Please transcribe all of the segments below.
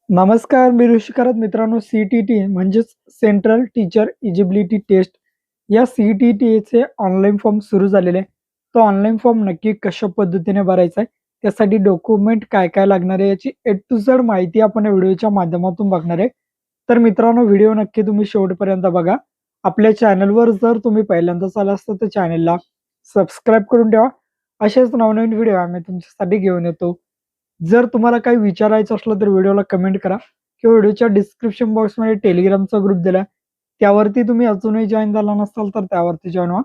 नमस्कार, मी ऋषिकारत मित्रांनो. सी-टी-टी म्हणजेच सेंट्रल टीचर इजिबिलिटी टेस्ट या सी-टी-टीचे ऑनलाईन फॉर्म सुरू झालेले आहे. तो ऑनलाईन फॉर्म नक्की कशा पद्धतीने भरायचा आहे, त्यासाठी डॉक्युमेंट काय-काय लागणार आहे, याची ए टू झेड माहिती आपण या व्हिडिओच्या माध्यमातून बघणार आहे. तर मित्रांनो, व्हिडिओ नक्की तुम्ही शेवटपर्यंत बघा. आपल्या चॅनलवर जर तुम्ही पहिल्यांदाच आला असता तर चॅनलला सबस्क्राईब करून ठेवा. असेच नवनवीन व्हिडिओ आम्ही तुमच्यासाठी घेऊन येतो. जर तुम्हाला काही विचारायचं असलं तर व्हिडिओला कमेंट करा किंवा व्हिडिओच्या डिस्क्रिप्शन बॉक्समध्ये टेलिग्रामचा ग्रुप दिलाय. त्यावरती तुम्ही अजूनही जॉईन झाला नसाल तर त्यावरती जॉईन व्हा.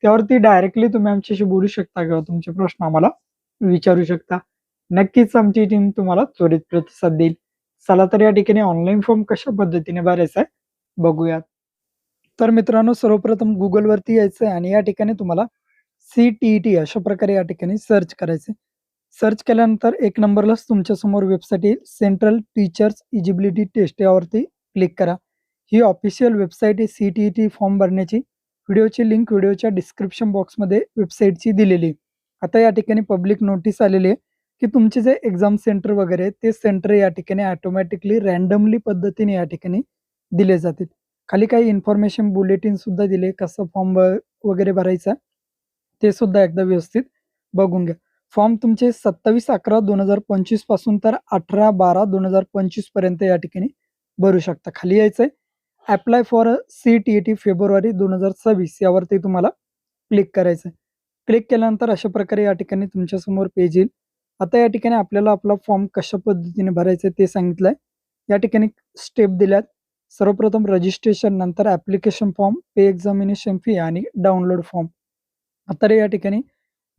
त्यावरती डायरेक्टली तुम्ही आमच्याशी बोलू शकता किंवा तुमचे प्रश्न आम्हाला विचारू शकता. नक्कीच आमची टीम तुम्हाला त्वरित प्रतिसाद देईल. चला तर या ठिकाणी ऑनलाईन फॉर्म कशा पद्धतीने भरायचा आहे बघूयात. तर मित्रांनो, सर्वप्रथम Googleवरती यायचं आहे आणि या ठिकाणी तुम्हाला सी-टी-ई-टी अशा प्रकारे या ठिकाणी सर्च करायचं. सर्च केल्यानंतर एक नंबरलाच तुमच्यासमोर वेबसाईट येईल, सेंट्रल टीचर्स इजिबिलिटी टेस्ट यावरती क्लिक करा. ही ऑफिशियल वेबसाईट आहे सी-टी-ई-टी फॉर्म भरण्याची. व्हिडिओची लिंक व्हिडिओच्या डिस्क्रिप्शन बॉक्समध्ये वेबसाईटची दिलेली आहे. आता या ठिकाणी पब्लिक नोटीस आलेली आहे, की तुमचे जे एक्झाम सेंटर वगैरे आहे, ते सेंटर या ठिकाणी ऑटोमॅटिकली रँडमली पद्धतीने या ठिकाणी दिले जातील. खाली काही इन्फॉर्मेशन बुलेटिन सुद्धा दिले, कसं फॉर्म वगैरे भरायचा, ते सुद्धा एकदा व्यवस्थित बघून घ्या. फॉर्म तुमचे 27/11/2025 पासून तर 18/12/2025 पर्यंत या ठिकाणी भरू शकता. खाली यायचंय अप्लाय फॉर सी-टी-ई-टी फेब्रुवारी 2026 यावरती तुम्हाला क्लिक करायचंय. क्लिक केल्यानंतर अशा प्रकारे या ठिकाणी तुमच्यासमोर पेज येईल. आता या ठिकाणी आपल्याला आपला फॉर्म कशा पद्धतीने भरायचा ते सांगितलंय. या ठिकाणी स्टेप दिल्यात. सर्वप्रथम रजिस्ट्रेशन, नंतर ॲप्लिकेशन फॉर्म, पे एक्झामिनेशन फी आणि डाउनलोड फॉर्म. आता या ठिकाणी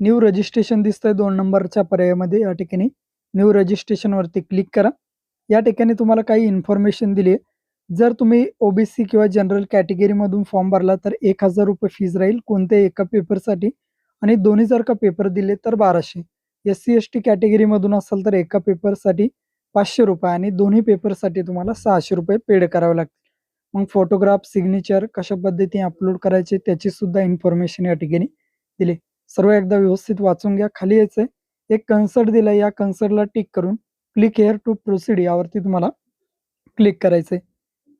न्यू रजिस्ट्रेशन दिसतंय 2 नंबरच्या पर्यायामध्ये. या ठिकाणी न्यू रजिस्ट्रेशनवरती क्लिक करा. या ठिकाणी तुम्हाला काही इन्फॉर्मेशन दिली आहे. जर तुम्ही ओ-बी-सी किंवा जनरल कॅटेगरीमधून फॉर्म भरला तर ₹1000 फीज राहील कोणत्याही एका पेपरसाठी आणि दोन्ही जर का पेपर दिले तर 1200. एस-सी-एस-टी कॅटेगरीमधून असाल तर एका पेपरसाठी ₹500 आणि दोन्ही पेपरसाठी तुम्हाला ₹600 पेड करावे लागतील. मग फोटोग्राफ, सिग्नेचर कशा पद्धतीने अपलोड करायचे त्याची सुद्धा इन्फॉर्मेशन या ठिकाणी दिली. सर्व एकदा व्यवस्थित वाचून घ्या. खाली यायचंय एक कन्सर्ट दिलाय, या कन्सर्टला टिक करून क्लिक हिअर टू प्रोसीड यावरती तुम्हाला क्लिक करायचंय.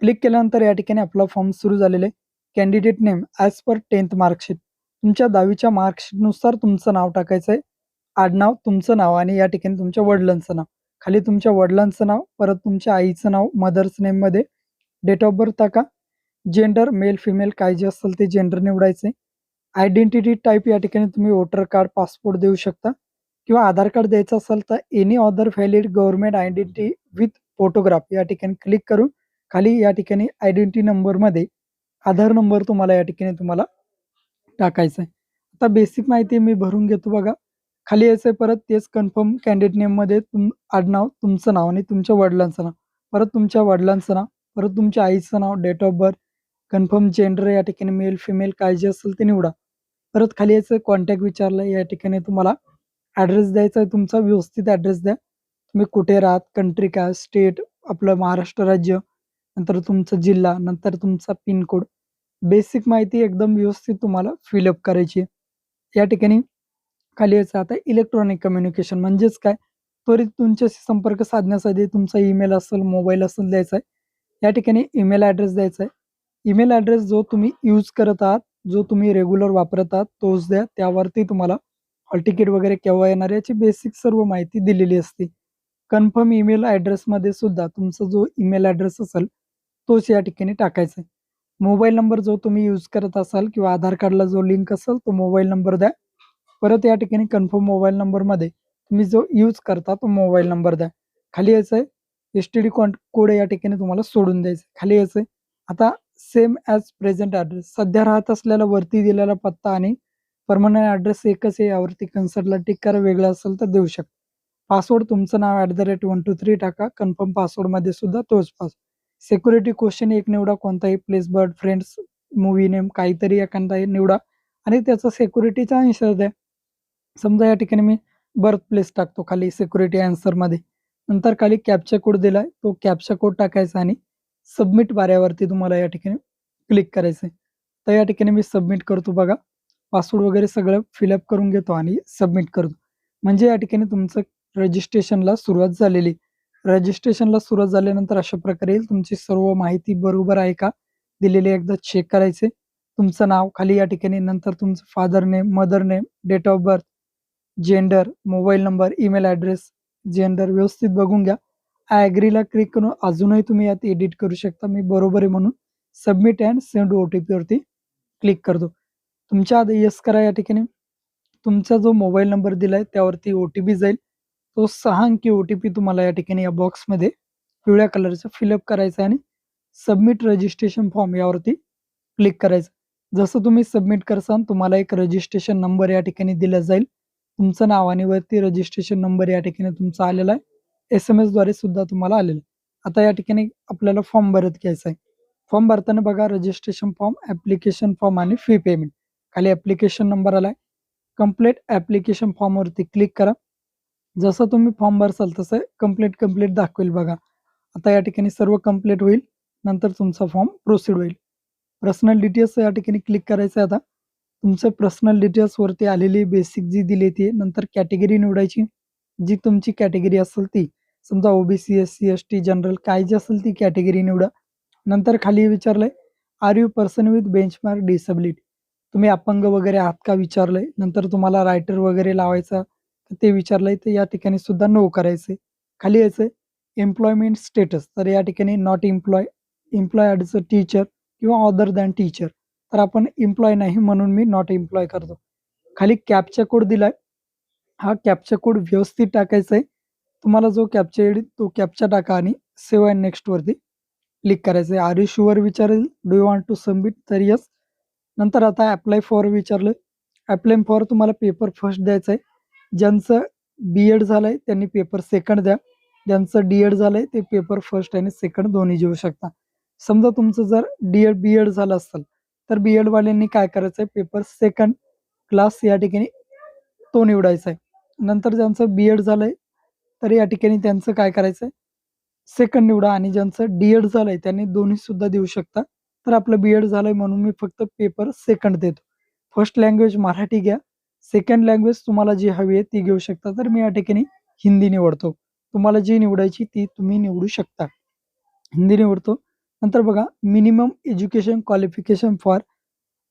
क्लिक केल्यानंतर या ठिकाणी आपला फॉर्म सुरू झालेला आहे. Candidate name as per 10th marksheet. तुमच्या 10वीच्या मार्कशीटनुसार तुमचं नाव टाकायचंय. आडनाव, तुमचं नाव आणि या ठिकाणी तुमच्या वडिलांचं नाव. खाली तुमच्या वडिलांचं नाव, परत तुमच्या आईचं नाव मदर्स नेममध्ये, डेट ऑफ बर्थ टाका. जेंडर मेल, फिमेल काय जे असेल ते जेंडर निवडायचंय. आयडेंटिटी टाइप या ठिकाणी तुम्ही वोटर कार्ड, पासपोर्ट देऊ शकता किंवा आधार कार्ड द्यायचं असेल तर any other valid government identity with photograph या ठिकाणी क्लिक करून खाली या ठिकाणी आयडेंटिटी नंबरमध्ये आधार नंबर तुम्हाला या ठिकाणी टाकायचा आहे. आता बेसिक माहिती मी भरून घेतो बघा. खाली यायचंय परत तेच कन्फर्म कॅन्डिडेट नेममध्ये आडनाव, तुमचं नाव आणि तुमच्या वडिलांचं नाव, परत तुमच्या वडिलांचं नाव, परत तुमच्या आईचं नाव, date of birth, confirm gender या ठिकाणी मेल, फिमेल काय जे असेल ते निवडा. परत खाली यायचं कॉन्टॅक्ट विचारलंय. या ठिकाणी तुम्हाला ॲड्रेस द्यायचा आहे, तुमचा व्यवस्थित ॲड्रेस द्या. तुम्ही कुठे राहत, कंट्री काय, स्टेट आपलं महाराष्ट्र राज्य, नंतर तुमचा जिल्हा, नंतर तुमचा पिनकोड. बेसिक माहिती एकदम व्यवस्थित तुम्हाला फिलअप करायची आहे. या ठिकाणी खाली यायचं आता इलेक्ट्रॉनिक कम्युनिकेशन म्हणजेच काय, त्वरित तुमच्याशी संपर्क साधण्यासाठी तुमचा ईमेल असेल, मोबाईल असेल द्यायचा आहे. या ठिकाणी ईमेल ॲड्रेस द्यायचा आहे. ईमेल ॲड्रेस जो तुम्ही यूज करत आहात, जो तुम्ही रेग्युलर वापरत आहात तोच द्या. त्यावरती तुम्हाला हॉल तिकीट वगैरे केव्हा येणार याची बेसिक सर्व माहिती दिलेली असते. कन्फर्म ईमेल ॲड्रेसमध्ये सुद्धा तुमचा जो ईमेल ॲड्रेस असेल तोच या ठिकाणी टाकायचा आहे. मोबाईल नंबर जो तुम्ही यूज करत असाल किंवा आधार कार्डला जो लिंक असेल तो मोबाईल नंबर द्या. परत या ठिकाणी कन्फर्म मोबाईल नंबरमध्ये तुम्ही जो यूज करता तो मोबाईल नंबर द्या. खाली यायचं आहे एस-टी-डी कोड या ठिकाणी तुम्हाला सोडून द्यायचं. खाली यायचं आता सेम ॲज प्रेझेंट ॲड्रेस, सध्या राहत असलेला वरती दिलेला पत्ता आणि परमनंट ॲड्रेस एकच आहे यावरती कन्सर्टला टिक करा. वेगळं असेल तर देऊ शकता. पासवर्ड तुमचं नाव @123 टाका. कन्फर्म पासवर्डमध्ये सुद्धा तोच सिक्युरिटी क्वेश्चन एक निवडा, कोणताही place, bird, friends, movie name काहीतरी एखादा निवडा आणि त्याचा सिक्युरिटीचा आन्सर द्या. समजा या ठिकाणी मी बर्थ प्लेस टाकतो खाली सिक्युरिटी आन्सरमध्ये. नंतर खाली कॅप्चा कोड दिलाय, तो कॅप्चा कोड टाकायचा आणि सबमिट बाऱ्यावरती तुम्हाला या ठिकाणी क्लिक करायचं आहे. तर या ठिकाणी मी सबमिट करतो बघा. पासवर्ड वगैरे सगळं फिलअप करून घेतो आणि सबमिट करतो. म्हणजे या ठिकाणी तुमचं रजिस्ट्रेशनला सुरुवात झालेली. रजिस्ट्रेशनला सुरुवात झाल्यानंतर अशा प्रकारे येईल. तुमची सर्व माहिती बरोबर आहे का दिलेली एकदा चेक करायचे. तुमचं नाव खाली या ठिकाणी, नंतर तुमचं father name, mother name, date of birth, gender, mobile number, email address, gender व्यवस्थित बघून घ्या. आय ॲग्रीला क्लिक करून अजूनही तुम्ही यात एडिट करू शकता. मी बरोबर आहे म्हणून सबमिट अँड सेंड OTP वरती क्लिक करतो. तुमच्या आधी येस करा या ठिकाणी. तुमचा जो मोबाईल नंबर दिलाय त्यावरती OTP जाईल. तो 6 अंकी OTP तुम्हाला या ठिकाणी या बॉक्समध्ये पिवळ्या कलरचा फिलअप करायचा आणि सबमिट रजिस्ट्रेशन फॉर्म यावरती क्लिक करायचं. जसं तुम्ही सबमिट करसाल तुम्हाला एक रजिस्ट्रेशन नंबर या ठिकाणी दिला जाईल. तुमचं नाव आणि वरती रजिस्ट्रेशन नंबर या ठिकाणी तुमचा आलेला आहे. SMS द्वारे सुद्धा तुम्हाला आलेलं आहे. आता या ठिकाणी आपल्याला फॉर्म भरत घ्यायचा आहे. फॉर्म भरताना बघा रजिस्ट्रेशन फॉर्म, ॲप्लिकेशन फॉर्म आणि फी पेमेंट. खाली ॲप्लिकेशन नंबर आलाय. कंप्लीट ॲप्लिकेशन फॉर्मवरती क्लिक करा. जसं तुम्ही फॉर्म भरसाल तसं कंप्लीट दाखवेल बघा. आता या ठिकाणी सर्व कंप्लीट होईल. नंतर तुमचा फॉर्म प्रोसीड होईल. पर्सनल डिटेल्स या ठिकाणी क्लिक करायचं आहे आता. तुमचं पर्सनल डिटेल्सवरती आलेली बेसिक जी दिली ती नंतर कॅटेगरी निवडायची. जी तुमची कॅटेगरी असेल ती. समजा OBC, SC, ST, जनरल काय जे असेल ती कॅटेगरी निवडा. नंतर खाली विचारलंय, are you person with benchmark disability? तुम्ही अपंग वगैरे आहात का विचारलंय. नंतर तुम्हाला रायटर वगैरे लावायचा ते विचारलंय, तर या ठिकाणी सुद्धा नो करायचंय. खाली यायचंय एम्प्लॉयमेंट स्टेटस, तर या ठिकाणी not employ, employ as a teacher किंवा अदर दॅन टीचर. तर आपण एम्प्लॉय नाही म्हणून मी नॉट एम्प्लॉय करतो. खाली कॅप्चा कोड दिलाय. हा कॅप्चा कोड व्यवस्थित टाकायचा आहे. तुम्हाला जो कॅप्चा येईल तो कॅप्चा टाका आणि सेव्ह अँड नेक्स्ट वरती क्लिक करायचं आहे. आर यू शुअर विचारेल, do you want to submit, तर येस. नंतर आता अप्लाय फॉर विचारलं. अप्लाय फॉर तुम्हाला पेपर फर्स्ट द्यायचा आहे. ज्यांचं B.Ed झालंय त्यांनी पेपर सेकंड द्या. ज्यांचं D.Ed झालंय ते पेपर फर्स्ट आणि सेकंड दोन्ही देऊ शकता. समजा तुमचं जर B.Ed झालं असेल तर B.Ed वाल्यांनी काय करायचंय, पेपर सेकंड क्लास या ठिकाणी तो निवडायचा आहे. नंतर ज्यांचं B.Ed झालंय तर या ठिकाणी त्यांचं काय करायचंय, सेकंड निवडा आणि ज्यांचं D.Ed झालंय त्यांनी दोन्ही सुद्धा देऊ शकता. तर आपलं B.Ed झालंय म्हणून मी फक्त पेपर सेकंड देतो. फर्स्ट लँग्वेज मराठी घ्या. सेकंड लँग्वेज तुम्हाला जी हवी आहे ती घेऊ शकता. तर मी या ठिकाणी हिंदी निवडतो. तुम्हाला जी निवडायची ती तुम्ही निवडू शकता. हिंदी निवडतो. नंतर बघा मिनिमम एज्युकेशन क्वालिफिकेशन फॉर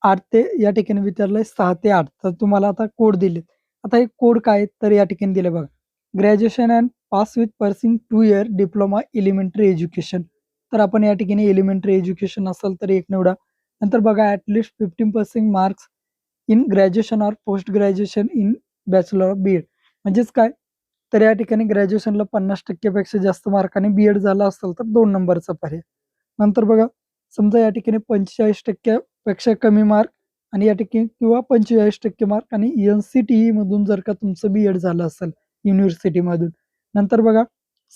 8 ते या ठिकाणी विचारलंय 6 ते 8. तर तुम्हाला आता कोड दिलेत. आता हे कोड काय आहेत तर या ठिकाणी दिले बघा. Graduation and pass with pursuing 2 year diploma elementary education. तर आपण या ठिकाणी एलिमेंटरी एज्युकेशन असेल तर एक निवडा. नंतर बघा at least 15% marks in graduation or post graduation in bachelor of B.Ed. म्हणजेच काय, तर या ठिकाणी ग्रॅज्युएशनला 50% पेक्षा जास्त मार्काने B.Ed झाला असेल तर 2 नंबरचा पर्याय. नंतर बघा समजा या ठिकाणी 45% पेक्षा कमी मार्क आणि या ठिकाणी किंवा 45% मार्क आणि NCTE मधून जर का तुमचं B.Ed झालं असेल युनिव्हर्सिटीमधून. नंतर बघा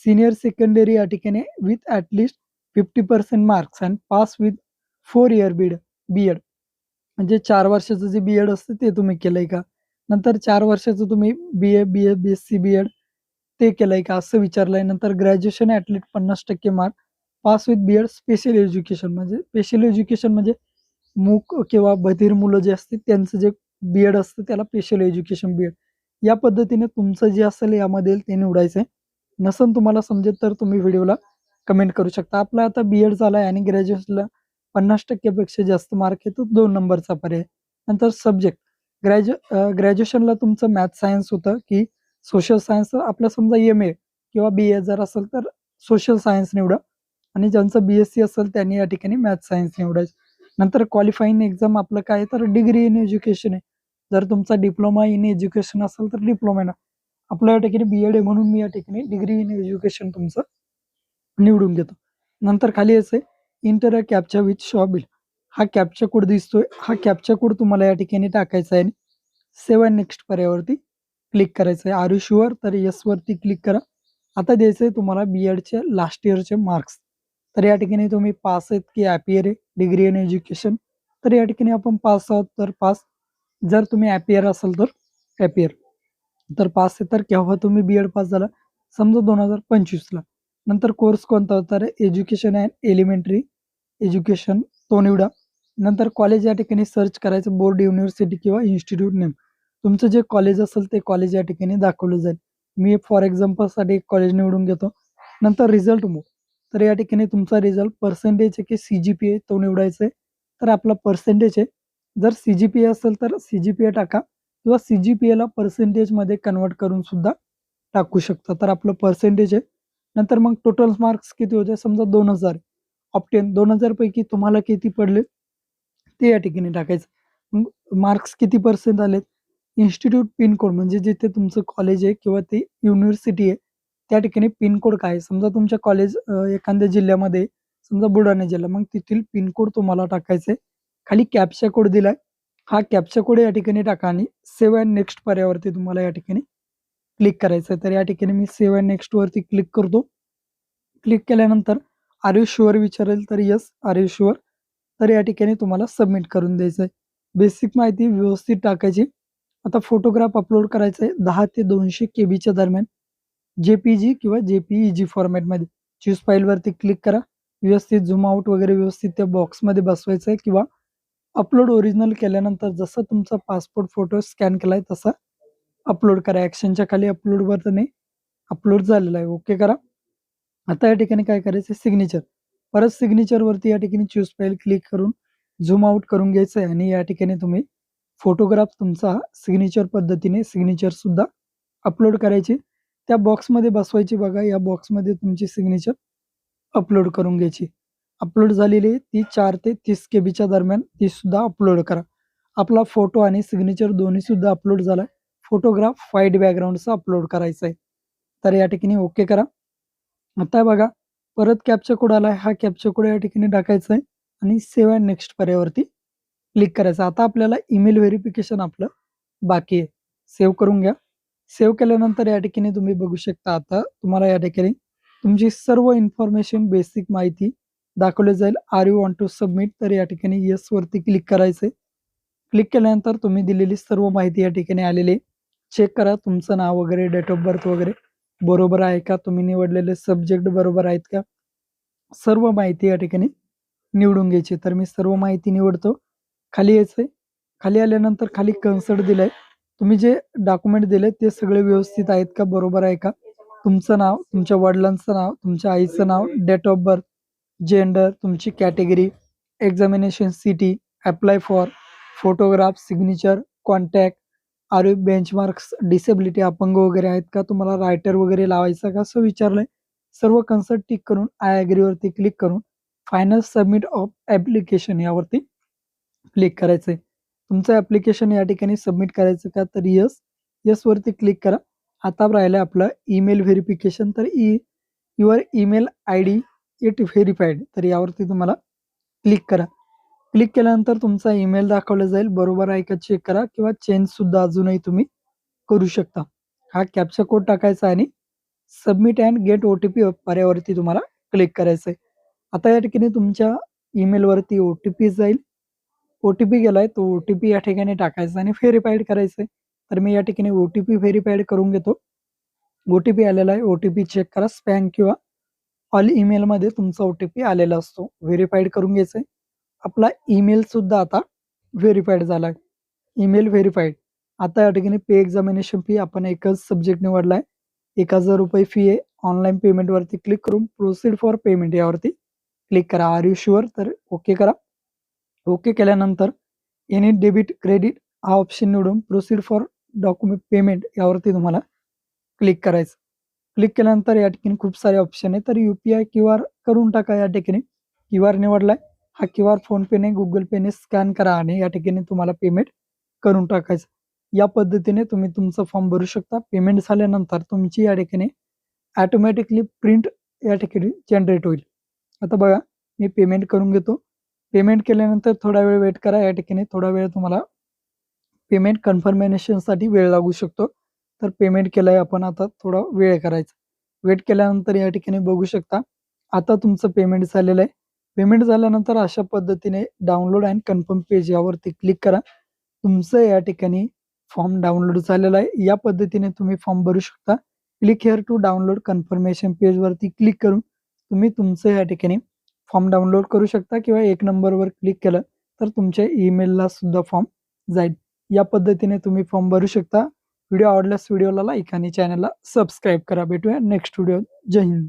सीनियर सेकंडरी या ठिकाणी with at least 50% marks and pass with 4 year B.Ed. म्हणजे 4 वर्षाचं जे B.Ed असतं ते तुम्ही केलंय का? नंतर 4 वर्षाचं तुम्ही BA, BA, BSc, B.Ed ते केलंय का? असं विचारलंय. नंतर graduation at least 50% mark, pass with B.Ed special education. म्हणजे स्पेशल एज्युकेशन म्हणजे मूक किंवा बधिर मुलं जे असतील त्यांचं जे B.Ed असतं त्याला स्पेशल एज्युकेशन B.Ed. या पद्धतीने तुमचं जे असेल यामध्ये ते निवडायचं आहे. नसेल तुम्हाला समजेल तर तुम्ही व्हिडिओला कमेंट करू शकता. आपला आता B.Ed झालाय आणि ग्रॅज्युएशनला 50% पेक्षा जास्त मार्क आहे तो 2 नंबरचा पर्याय. नंतर सब्जेक्ट ग्रॅज्युएशनला तुमचं मॅथ सायन्स होतं की सोशल सायन्स. आपलं समजा MA किंवा BA जर असेल तर सोशल सायन्स निवडा आणि ज्यांचं BSc असेल त्यांनी या ठिकाणी मॅथ सायन्स निवडायचं. नंतर क्वालिफाईंग एक्झाम आपलं काय आहे तर डिग्री इन एज्युकेशन आहे. जर तुमचा डिप्लोमा इन एज्युकेशन असेल तर डिप्लोमा. आपलं या ठिकाणी B.Ed आहे म्हणून मी या ठिकाणी डिग्री इन एज्युकेशन तुमचं निवडून घेतो. नंतर खाली यायचंय enter a captcha with Shaw bill. हा कॅप्चा कोड दिसतोय. हा कॅप्चा कोड तुम्हाला या ठिकाणी टाकायचा आहे आणि सेव्ह अँड नेक्स्ट पर्यायावरती क्लिक करायचं आहे. आर यू शुअर, तर येस वरती क्लिक करा. आता द्यायचंय तुम्हाला B.Edचे लास्ट इयरचे मार्क्स. तर या ठिकाणी तुम्ही पास आहेत की ॲपियर आहे डिग्री इन एज्युकेशन. तर या ठिकाणी आपण पास आहोत तर पास. जर तुम्ही ॲपियर असाल तर ॲपियर. तर पास आहे तर केव्हा तुम्ही B.Ed पास झाला, समजा 2025ला. नंतर कोर्स कोणता होता तर एज्युकेशन अँड एलिमेंटरी एज्युकेशन तो निवडा. नंतर कॉलेज या ठिकाणी सर्च करायचं बोर्ड, युनिव्हर्सिटी किंवा इन्स्टिट्यूट नेम. तुमचं जे कॉलेज असेल ते कॉलेज या ठिकाणी दाखवलं जाईल. मी फॉर एक्झाम्पलसाठी एक कॉलेज निवडून घेतो. नंतर रिझल्ट मोड. तर या ठिकाणी तुमचा रिझल्ट पर्सेंटेज आहे की CGPA तो निवडायचा आहे. तर आपला पर्सेंटेज आहे. जर CGPA असेल तर CGPA टाका किंवा CGPAला पर्सेंटेजमध्ये कन्व्हर्ट करून सुद्धा टाकू शकता. तर आपलं पर्सेंटेज आहे. नंतर मग टोटल मार्क्स किती होते? समजा 2000 ऑप्टेन 2000 पैकी तुम्हाला किती पडले? ते या ठिकाणी टाकायचं. मग मार्क्स किती पर्सेंट आलेत? इन्स्टिट्यूट पिनकोड म्हणजे जिथे तुमचं कॉलेज आहे किंवा ती युनिव्हर्सिटी आहे, त्या ठिकाणी पिनकोड काय आहे? समजा तुमच्या कॉलेज एखाद्या जिल्ह्यामध्ये आहे, समजा बुलढाणा जिल्हा, मग तेथील पिनकोड तुम्हाला टाकायचा आहे. खाली कॅप्चा कोड दिलाय. हा कॅप्चा कोड या ठिकाणी टाका आणि सेव्ह अँड नेक्स्ट पर्यायावरती तुम्हाला या ठिकाणी क्लिक करायचं आहे. तर या ठिकाणी मी सेव्ह अँड नेक्स्ट वरती क्लिक करतो. क्लिक केल्यानंतर आर यू शुअर विचारेल, तर येस आर यू शुअर. तर या ठिकाणी तुम्हाला सबमिट करून द्यायचं आहे. बेसिक माहिती व्यवस्थित टाकायची. आता फोटोग्राफ अपलोड करायचा आहे 10 ते 200 केबीच्या दरम्यान. JPG किंवा JPEG फॉर्मॅटमध्ये. चूज फाईलवरती क्लिक करा. व्यवस्थित झूम आउट वगैरे व्यवस्थित त्या बॉक्समध्ये बसवायचं आहे किंवा अपलोड ओरिजिनल केल्यानंतर जसा तुमचा पासपोर्ट फोटो स्कॅन केलाय तसा अपलोड करा. ॲक्शनच्या खाली अपलोडवर नाही अपलोड झालेला आहे. ओके करा. आता या ठिकाणी काय करायचं सिग्नेचर. परत सिग्नेचरवरती या ठिकाणी चूज फाईल क्लिक करून झूम आउट करून घ्यायचं आहे आणि या ठिकाणी तुम्ही फोटोग्राफ तुमचा सिग्नेचर पद्धतीने सिग्नेचर सुद्धा अपलोड करायची. त्या बॉक्समध्ये बसवायची बघा. या बॉक्समध्ये तुमची सिग्नेचर अपलोड करून घ्यायची. अपलोड झालेली आहे ती 4 ते 30 केबीच्या दरम्यान ती सुद्धा अपलोड करा. आपला फोटो आणि सिग्नेचर दोन्ही सुद्धा अपलोड झालाय. फोटोग्राफ व्हाईट बॅकग्राऊंडचा अपलोड करायचा आहे. तर या ठिकाणी ओके करा. आता बघा परत कॅप्चा कोड आलाय. हा कॅप्चा कोड या ठिकाणी टाकायचा आहे आणि सेव्ह अँड नेक्स्ट पर्यायावरती क्लिक करायचं. आता आपल्याला ईमेल व्हेरिफिकेशन आपलं बाकी आहे. सेव्ह करून घ्या. सेव्ह केल्यानंतर या ठिकाणी तुम्ही बघू शकता आता तुम्हाला या ठिकाणी तुमची सर्व इन्फॉर्मेशन बेसिक माहिती दाखवली जाईल. Are you want to submit? तर या ठिकाणी येस वरती क्लिक करायचंय. क्लिक केल्यानंतर तुम्ही दिलेली सर्व माहिती या ठिकाणी आलेली आहे. चेक करा तुमचं नाव वगैरे, डेट ऑफ बर्थ वगैरे बरोबर आहे का? तुम्ही निवडलेले सब्जेक्ट बरोबर आहेत का? सर्व माहिती या ठिकाणी निवडून घ्यायची. तर मी सर्व माहिती निवडतो. खाली यायचंय. खाली आल्यानंतर खाली कन्सर्ट दिलाय. तुम्ही जे डॉक्युमेंट दिले ते सगळे व्यवस्थित आहेत का? बरोबर आहे का? तुमचं नाव, तुमच्या वडिलांचं नाव, तुमच्या आईचं नाव, डेट ऑफ बर्थ, जेंडर, तुमची category, examination city, apply for, photograph, signature, contact, are you benchmarks, disability, अपंग वगैरे आहेत का? तुम्हाला रायटर वगैरे लावायचा का? असं विचारलंय. सर्व कन्सर्ट टिक करून आय एग्री वरती क्लिक करून फायनल सबमिट ऑफ ॲप्लिकेशन यावरती क्लिक करायचंय. तुमचं ॲप्लिकेशन या ठिकाणी सबमिट करायचं का? तर येस, येस वरती क्लिक करा. आता राहिलं आपलं ईमेल व्हेरिफिकेशन. तर your email ID it verified. तर यावरती तुम्हाला क्लिक करा. क्लिक केल्यानंतर तुमचा ईमेल दाखवला जाईल. बरोबर आहे का चेक करा किंवा चेंज सुद्धा अजूनही तुम्ही करू शकता. हा कॅप्चा कोड टाकायचा आणि सबमिट अँड गेट ओ-टी-पी पर्यायावरती तुम्हाला क्लिक करायचं आहे. आता या ठिकाणी तुमच्या ईमेलवरती ओ-टी-पी जाईल. ओ-टी-पी गेलाय तो ओ-टी-पी या ठिकाणी टाकायचा आणि व्हेरिफाईड करायचंय. तर मी या ठिकाणी ओ-टी-पी व्हेरिफाईड करून घेतो. ओ-टी-पी आलेला आहे. ओ-टी-पी चेक करा. स्पॅम किंवा ऑल ईमेलमध्ये तुमचा ओ-टी-पी आलेला असतो. व्हेरिफाईड करून घ्यायचंय. आपला ईमेल सुद्धा आता व्हेरिफाईड झालाय. Email verified. आता या ठिकाणी पे एक्झामिनेशन फी आपण एकच सब्जेक्ट निवडलाय. ₹1000 फी आहे. ऑनलाईन पेमेंटवरती क्लिक करून प्रोसीड फॉर पेमेंट यावरती क्लिक करा. Are you sure? तर ओके करा. ओके केल्यानंतर एनी डेबिट, क्रेडिट हा ऑप्शन निवडून प्रोसीड फॉर डॉक्युमेंट पेमेंट यावरती तुम्हाला क्लिक करायचं. क्लिक केल्यानंतर या ठिकाणी खूप सारे ऑप्शन आहे. तर UPI क्यूआर करून टाका या ठिकाणी. क्यूआर निवडलाय. हा क्यूआर फोनपेने, Google पेने स्कॅन करा आणि या ठिकाणी तुम्हाला पेमेंट करून टाकायचं. या पद्धतीने तुम्ही तुमचा फॉर्म भरू शकता. पेमेंट झाल्यानंतर तुमची या ठिकाणी ऑटोमॅटिकली प्रिंट या ठिकाणी जनरेट होईल. आता बघा मी पेमेंट करून घेतो. पेमेंट केल्यानंतर थोडा वेळ वेट करा. या ठिकाणी थोडा वेळ तुम्हाला पेमेंट कन्फर्मेशनसाठी वेळ लागू शकतो. तर पेमेंट केलंय आपण आता थोडा वेळ करायचा. वेट केल्यानंतर या ठिकाणी बघू शकता आता तुमचं पेमेंट झालेलं आहे. पेमेंट झाल्यानंतर अशा पद्धतीने डाउनलोड अँड कन्फर्म पेज यावरती क्लिक करा. तुमचं या ठिकाणी फॉर्म डाउनलोड झालेला आहे. या पद्धतीने तुम्ही फॉर्म भरू शकता. Click here to download confirmation पेजवरती क्लिक करून तुम्ही तुमचं या ठिकाणी फॉर्म डाउनलोड करू शकता किंवा 1 नंबरवर क्लिक केलं तर तुमच्या ईमेलला सुद्धा फॉर्म जाईल. या पद्धतीने तुम्ही फॉर्म भरू शकता. व्हिडिओ आवडल्यास व्हिडिओला लाईक आणि चॅनलला सबस्क्राईब करा. भेटूया नेक्स्ट व्हिडिओ. जय हिंद.